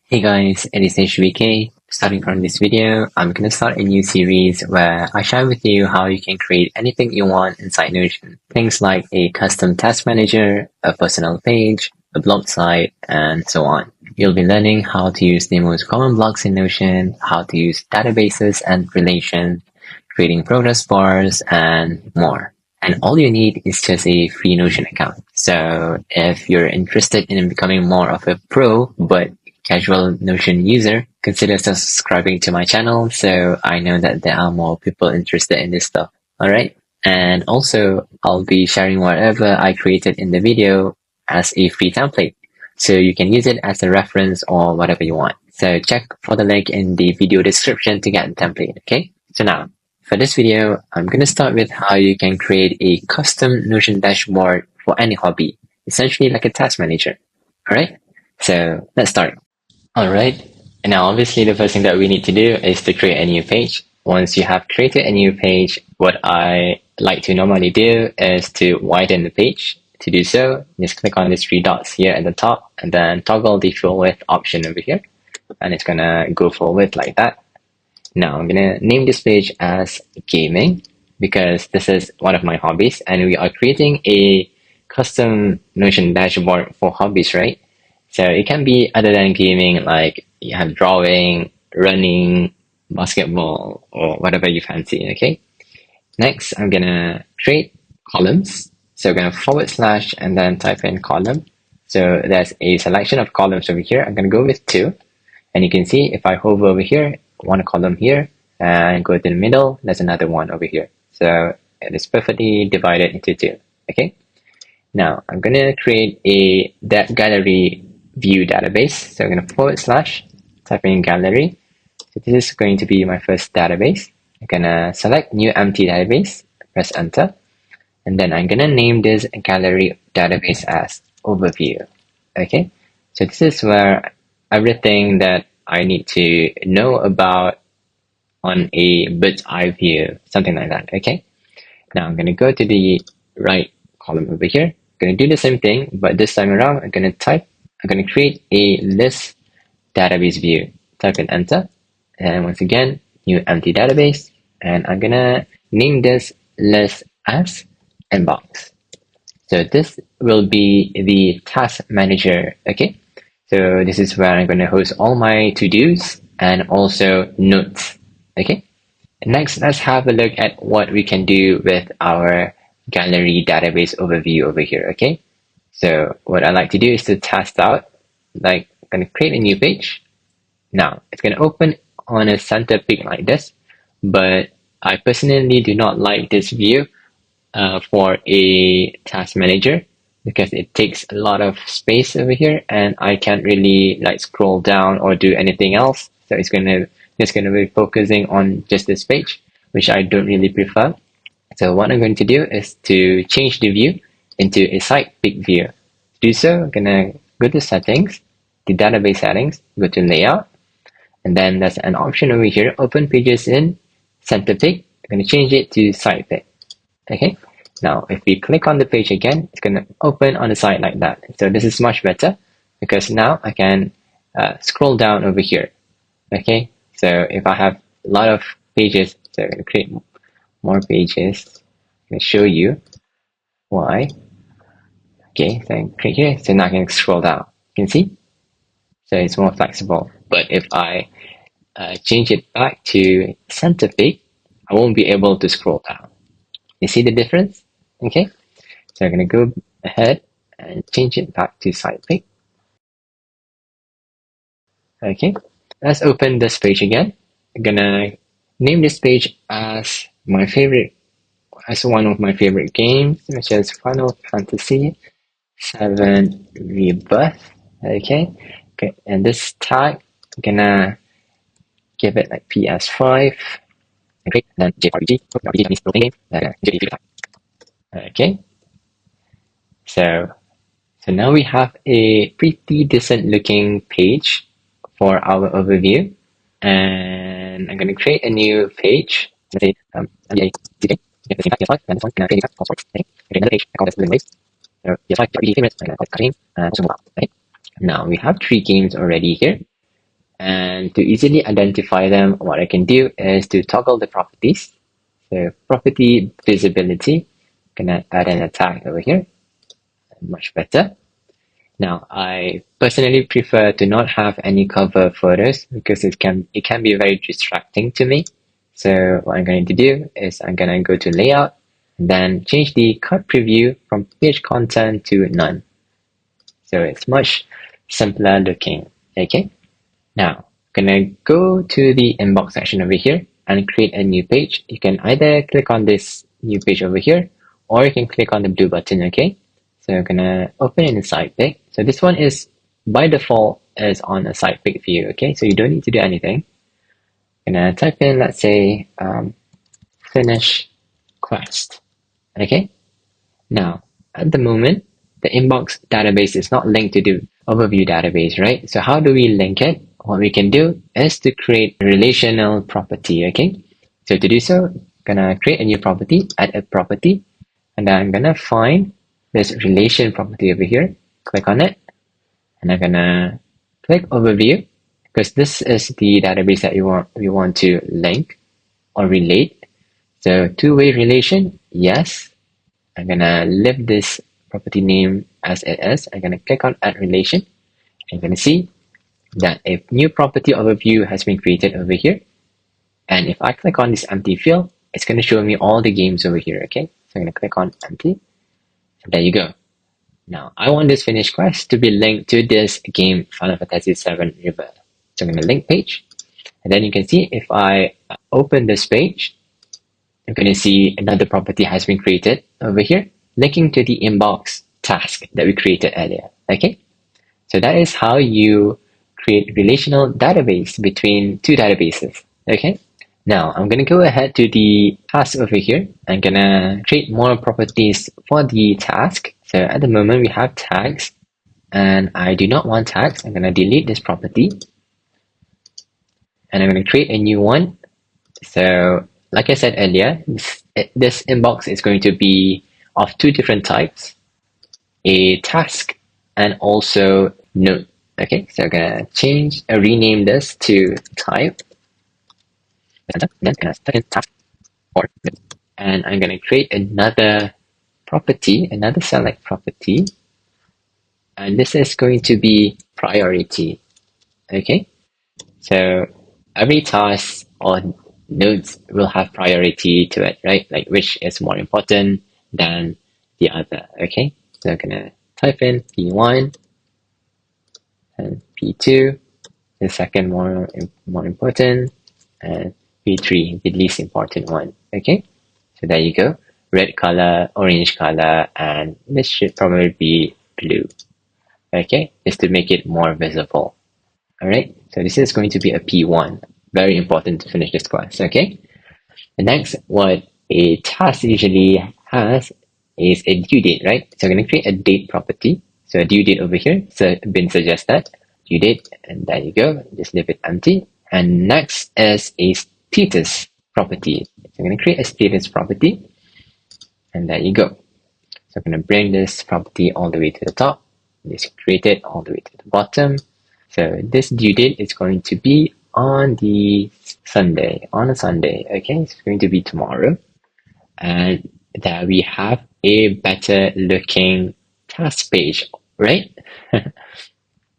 Hey guys, it is HBK. Starting from this video, I'm gonna start a new series where I share with you how you can create anything you want inside Notion. Things like a custom task manager, a personal page, a blog site, and so on. You'll be learning how to use the most common blocks in Notion, how to use databases and relations, creating progress bars, and more. And all you need is just a free Notion account. So if you're interested in becoming more of a pro, but casual Notion user, consider subscribing to my channel so I know that there are more people interested in this stuff. Alright? And also, I'll be sharing whatever I created in the video as a free template. So you can use it as a reference or whatever you want. So check for the link in the video description to get the template, okay? So now, for this video, I'm going to start with how you can create a custom Notion dashboard for any hobby, essentially like a task manager. Alright? So let's start. Alright, and now obviously the first thing that we need to do is to create a new page. Once you have created a new page, what I like to normally do is to widen the page. To do so, just click on these three dots here at the top and then toggle the full width option over here. And it's gonna go full width like that. Now I'm gonna name this page as gaming because this is one of my hobbies and we are creating a custom Notion dashboard for hobbies, right? So it can be other than gaming, like you have drawing, running, basketball, or whatever you fancy, okay? Next, I'm gonna create columns. So I'm gonna forward slash and then type in column. So there's a selection of columns over here. I'm gonna go with 2. And you can see if I hover over here, one column here, and go to the middle, there's another one over here. So it is perfectly divided into 2, okay? Now I'm gonna create a gallery view database. So I'm gonna forward slash, type in gallery. So this is going to be my first database. I'm gonna select new empty database, press enter. And then I'm gonna name this gallery database as overview. Okay, so this is where everything that I need to know about on a bird's eye view, something like that. Okay, now I'm gonna go to the right column over here. I'm gonna do the same thing, but this time around, I'm gonna create a list database view. Type in enter, and once again, new empty database, and I'm gonna name this list as inbox. So this will be the task manager, okay? So this is where I'm gonna host all my to-dos and also notes, okay? Next, let's have a look at what we can do with our gallery database overview over here, okay? So what I like to do is to test out, like I'm gonna create a new page. Now it's gonna open on a center pick like this, but I personally do not like this view for a task manager because it takes a lot of space over here and I can't really like scroll down or do anything else. So it's just gonna be focusing on just this page, which I don't really prefer. So what I'm going to do is to change the view into a side pick view. To do so, I'm gonna go to settings, the database settings, go to layout, and then there's an option over here, open pages in center pick. I'm gonna change it to side pick. Okay, now if we click on the page again, it's gonna open on the side like that. So this is much better because now I can scroll down over here. Okay, so if I have a lot of pages, so I'm gonna create more pages. I'm gonna show you why. Okay, so I click here, so now I can scroll down. You can see, so it's more flexible. But if I change it back to center pick, I won't be able to scroll down. You see the difference? Okay, so I'm gonna go ahead and change it back to side pick. Okay, let's open this page again. I'm gonna name this page as one of my favorite games, which is Final Fantasy VII Rebirth. Okay, and this tag, I'm gonna give it like PS5. Okay, then JRPG, Japanese role game, JDP tag. Okay, so now we have a pretty decent looking page for our overview, and I'm going to create a new page. Let's say NBA TK, get the same PS5, and this one, and create all sorts. Okay, create another page. I call this living waste. So PS5 RPG favorites, and I call it game, and also mobile. Okay, now we have 3 games already here. And to easily identify them, what I can do is to toggle the properties. So property visibility, gonna add an tag over here, much better. Now, I personally prefer to not have any cover photos because it can be very distracting to me. So what I'm going to do is I'm going to go to layout and then change the cut preview from page content to none. So it's much simpler looking. Okay. Now, I'm gonna go to the inbox section over here and create a new page. You can either click on this new page over here, or you can click on the blue button, okay? So I'm gonna open in the side pick. So this one is, by default, is on a side pick view, okay? So you don't need to do anything. I'm gonna type in, let's say, finish quest, okay? Now, at the moment, the inbox database is not linked to the overview database, right? So how do we link it? What we can do is to create a relational property, okay? So to do so, I'm gonna create a new property, add a property, and then I'm gonna find this relation property over here, click on it, and I'm gonna click overview, because this is the database that we want to link or relate. So two-way relation, yes. I'm gonna leave this property name as it is. I'm gonna click on add relation. I'm gonna see that a new property overview has been created over here. And if I click on this empty field, it's gonna show me all the games over here, okay? So I'm gonna click on empty, and there you go. Now, I want this finish quest to be linked to this game, Final Fantasy VII Rebirth. So I'm gonna link page, and then you can see if I open this page, I'm going to see another property has been created over here, linking to the inbox task that we created earlier. Okay, so that is how you create relational database between two databases. Okay, now I'm going to go ahead to the task over here. I'm going to create more properties for the task. So at the moment we have tags, and I do not want tags. I'm going to delete this property, and I'm going to create a new one. So like I said earlier, this inbox is going to be of two different types, a task and also note. Okay, so I'm gonna rename this to type, then I'm gonna type in task or note. And I'm gonna create another property, another select property, and this is going to be priority. Okay, so every task or nodes will have priority to it, right? Like which is more important than the other, okay? So I'm gonna type in P1 and P2, the second more important, and P3, the least important one, okay? So there you go. Red color, orange color, and this should probably be blue, okay? Just to make it more visible. All right, so this is going to be a P1. Very important to finish this class, okay? The next, what a task usually has is a due date, right? So I'm going to create a date property. So a due date over here, so been suggested, due date, and there you go. Just leave it empty. And next is a status property. So I'm going to create a status property, and there you go. So I'm going to bring this property all the way to the top. Just create it all the way to the bottom. So this due date is going to be on a Sunday, okay? It's going to be tomorrow. And that we have a better looking task page, right?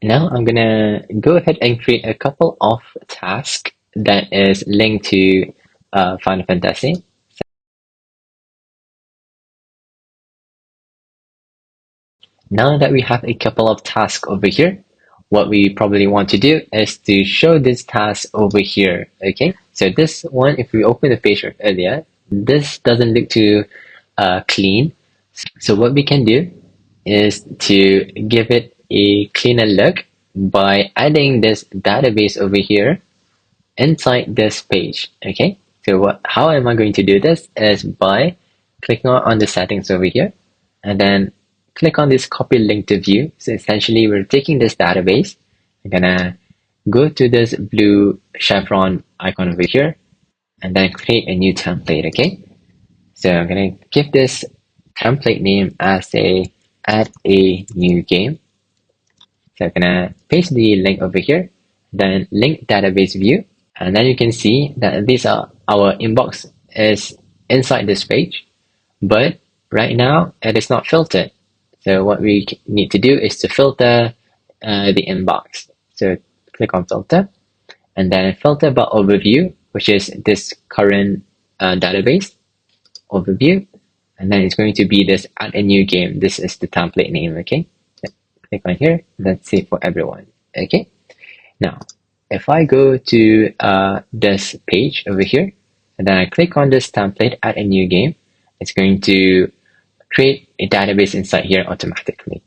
Now I'm gonna go ahead and create a couple of tasks that is linked to Final Fantasy. Now that we have a couple of tasks over here, what we probably want to do is to show this task over here, okay? So this one, if we open the page earlier, this doesn't look too clean. So what we can do is to give it a cleaner look by adding this database over here inside this page, okay? So how am I going to do this is by clicking on the settings over here, and then click on this copy link to view. So essentially we're taking this database, I'm gonna go to this blue chevron icon over here, and then create a new template, okay? So I'm gonna give this template name as add a new game. So I'm gonna paste the link over here, then link database view, and then you can see that these are our inbox is inside this page, but right now it is not filtered. So what we need to do is to filter the inbox. So click on filter, and then filter by overview, which is this current database overview, and then it's going to be this add a new game. This is the template name. Okay, click on here. Let's save for everyone. Okay, now if I go to this page over here, and then I click on this template, add a new game, it's going to create a database inside here automatically.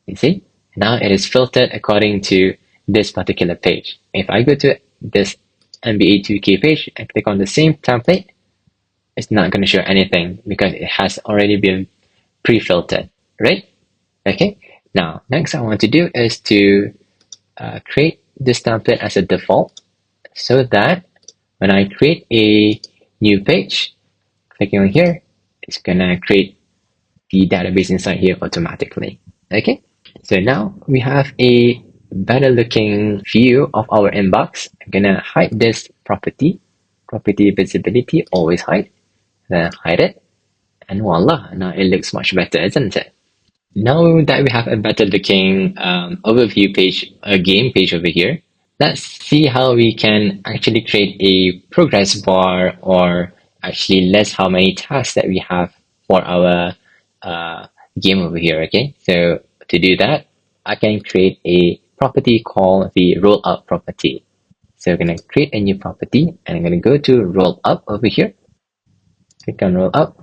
You see, now it is filtered according to this particular page. If I go to this NBA 2K page and click on the same template, it's not going to show anything because it has already been pre-filtered, right? Okay, now next I want to do is to create this template as a default, so that when I create a new page, clicking on here, it's gonna create the database inside here automatically. Okay, so now we have a better looking view of our inbox. I'm gonna hide this property visibility, always hide, then hide it, and voila, now it looks much better, isn't it? Now that we have a better looking overview page, a game page over here, let's see how we can actually create a progress bar, or actually list how many tasks that we have for our game over here. Okay, so to do that, I can create a property called the roll up property. So I'm going to create a new property, and I'm going to go to roll up over here, click on roll up,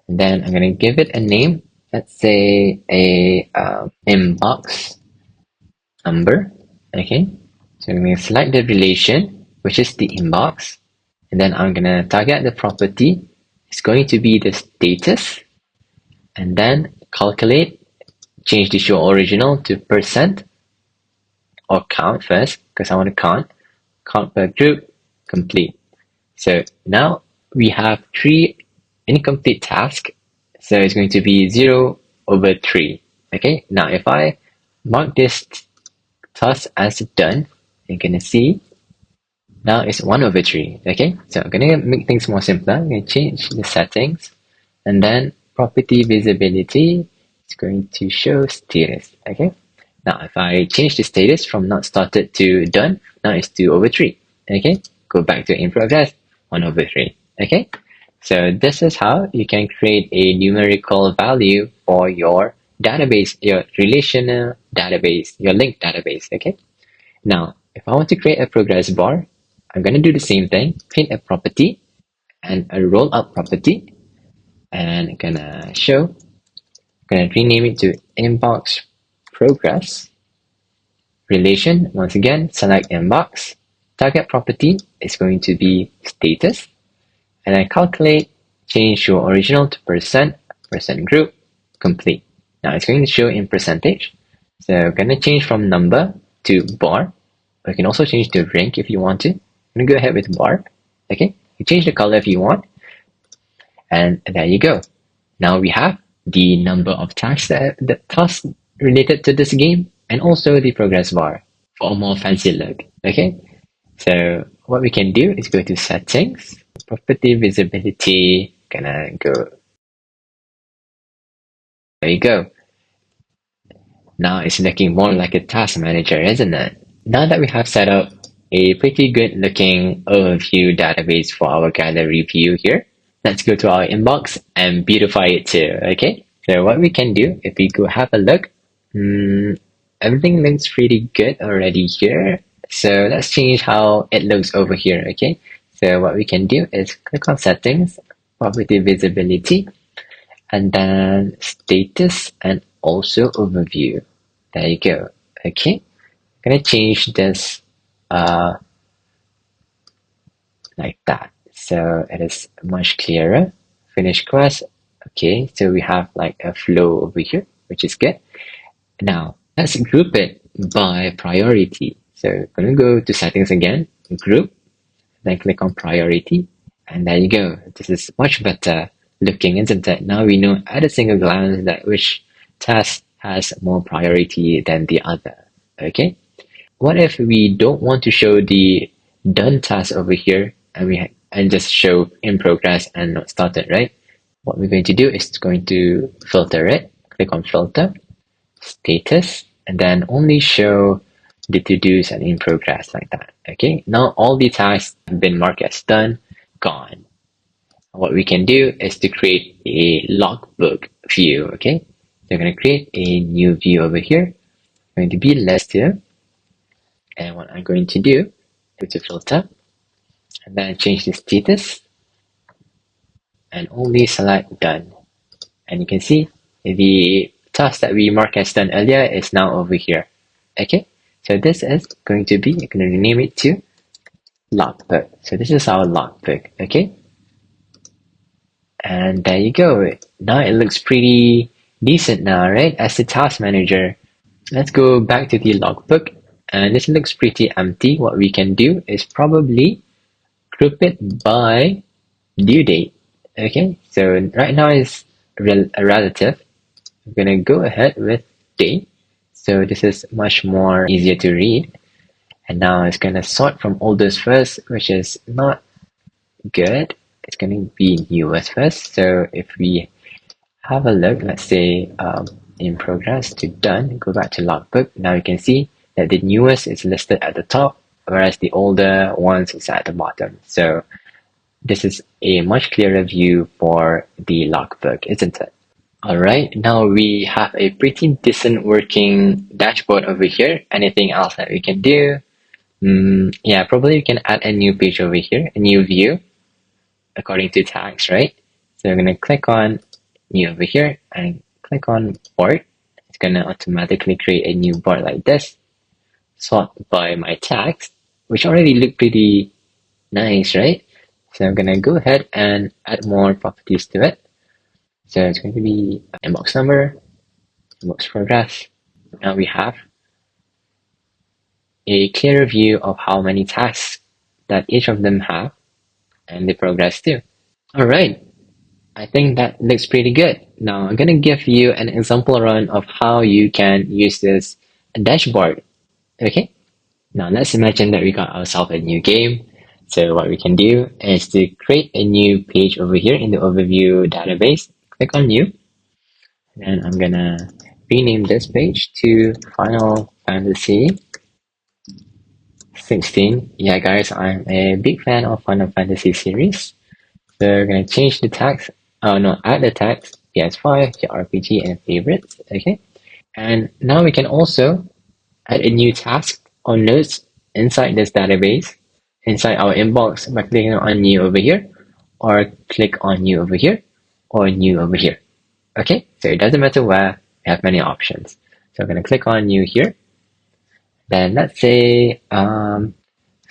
and then I'm going to give it a name. Let's say a inbox number. Okay, so I'm going to select the relation, which is the inbox, and then I'm going to target the property. It's going to be the status, and then calculate, change the show original to percent, or count first, because I want to count per group, complete. So now we have 3 incomplete tasks, so it's going to be 0/3. Okay, now if I mark this task as done, you're gonna see now it's 1/3. Okay, so I'm gonna make things more simpler. I'm gonna change the settings, and then property visibility is going to show status. Okay, now if I change the status from not started to done, now it's 2/3. Okay, go back to in progress, 1/3. Okay, so this is how you can create a numerical value for your database, your relational database, your linked database. Okay, now if I want to create a progress bar, I'm going to do the same thing, create a property and a roll up property, and I'm gonna rename it to inbox progress relation. Once again, select inbox, target property is going to be status, and I calculate, change your original to percent group, complete. Now it's going to show in percentage. So I'm going to change from number to bar. Or you can also change to rank if you want to. I'm going to go ahead with bar. Okay, you change the color if you want. And there you go. Now we have the number of tasks related to this game, and also the progress bar for a more fancy look. Okay, so what we can do is go to settings, property visibility, gonna go, there you go. Now it's looking more like a task manager, isn't it? Now that we have set up a pretty good looking overview database for our gallery view here, let's go to our inbox and beautify it too. Okay, so what we can do, if we go have a look, everything looks pretty good already here. So let's change how it looks over here. Okay, so what we can do is click on settings, property visibility, and then status, and also overview. There you go. Okay, I'm gonna change this like that, so it is much clearer. Finish quest. Okay, so we have like a flow over here, which is good. Now let's group it by priority. So I'm gonna go to settings again, group, then click on priority, and there you go. This is much better looking, isn't it? Now we know at a single glance that which task has more priority than the other. Okay, what if we don't want to show the done task over here and just show in progress and not started, right? What we're going to do is going to filter it. Click on filter, status, and then only show the to-dos and in progress like that. Okay, now all the tasks have been marked as done, gone. What we can do is to create a logbook view. Okay, so we're going to create a new view over here. Going to be list here, and what I'm going to do, go to filter, and then change the status, and only select done. And you can see the task that we marked as done earlier is now over here. Okay, so this is going to be, I'm going to rename it to logbook. So this is our logbook. Okay, and there you go. Now it looks pretty decent now, right? As the task manager, let's go back to the logbook, and this looks pretty empty. What we can do is probably group it by due date. Okay, so right now is a relative. I'm gonna go ahead with date. So this is much more easier to read. And now it's gonna sort from oldest first, which is not good. It's gonna be newest first. So if we have a look, let's say in progress to done, go back to logbook. Now you can see that the newest is listed at the top, whereas the older ones is at the bottom. So this is a much clearer view for the logbook, isn't it? Alright, now we have a pretty decent working dashboard over here. Anything else that we can do? Yeah, probably we can add a new page over here, a new view, according to tags, right? So I'm going to click on new over here and click on board. It's going to automatically create a new board like this, sort by my tags, which already look pretty nice, right? So I'm going to go ahead and add more properties to it. So it's going to be inbox number, inbox progress. Now we have a clearer view of how many tasks that each of them have and the progress too. Alright, I think that looks pretty good. Now I'm going to give you an example run of how you can use this dashboard. Okay, now let's imagine that we got ourselves a new game. So what we can do is to create a new page over here in the overview database. Click on new, and I'm gonna rename this page to Final Fantasy 16. Yeah, guys, I'm a big fan of Final Fantasy series. So we're gonna change the text. Oh no, add the text PS5, JRPG, and favorites. Okay, and now we can also add a new task or notes inside this database, inside our inbox by clicking on new over here, or click on new over here, or new over here. Okay, so it doesn't matter where, we have many options. So I'm going to click on new here. Then let's say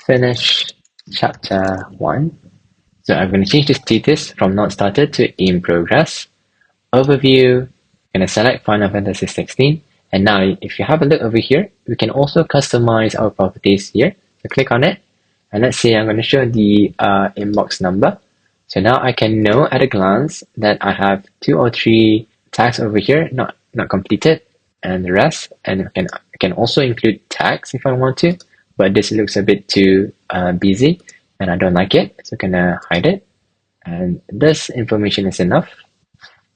finish chapter 1. So I'm going to change the status from not started to in progress. Overview, I'm going to select Final Fantasy 16. And now if you have a look over here, we can also customize our properties here. So click on it. And let's say I'm going to show the inbox number. So now I can know at a glance that I have 2 or 3 tags over here not completed, and the rest. And I can also include tags if I want to, but this looks a bit too busy and I don't like it, so I'm gonna hide it. And this information is enough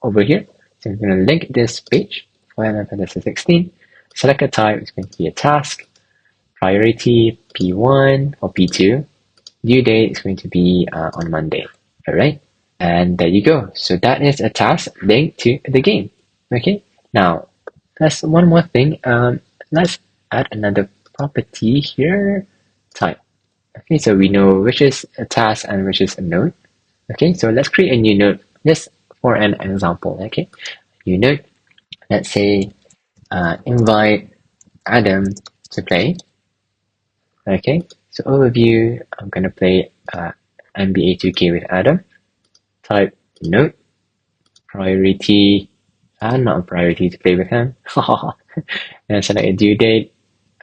over here. So I'm gonna link this page, Final Fantasy 16. Select a type, it's going to be a task. Priority P1 or P2. Due date is going to be on Monday. Alright, and there you go. So that is a task linked to the game. Okay, now that's one more thing. Let's add another property here. Type. Okay, so we know which is a task and which is a node. Okay, so let's create a new node just for an example. Okay, new node. Let's say invite Adam to play. Okay, so overview. I'm gonna play NBA 2K with Adam. Type note. Priority. Not a priority to play with him. And select a due date.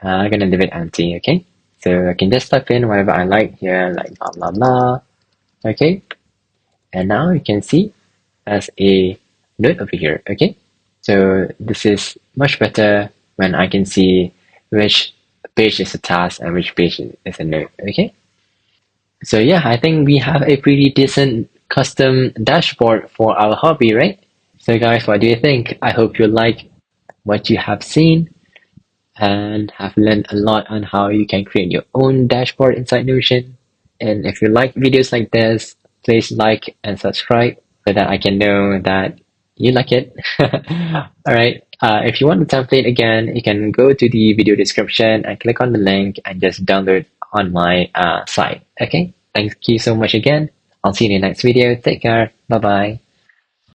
I'm gonna leave it empty. Okay, so I can just type in whatever I like here, like blah blah blah. Okay, and now you can see as a note over here. Okay, so this is much better when I can see which page is a task and which page is a note. Okay. So yeah, I think we have a pretty decent custom dashboard for our hobby, right? So guys, what do you think? I hope you like what you have seen and have learned a lot on how you can create your own dashboard inside Notion. And if you like videos like this, please like and subscribe so that I can know that you like it. All right. If you want the template again, you can go to the video description and click on the link and just download on my site. Okay. Thank you so much again. I'll see you in the next video. Take care. Bye bye.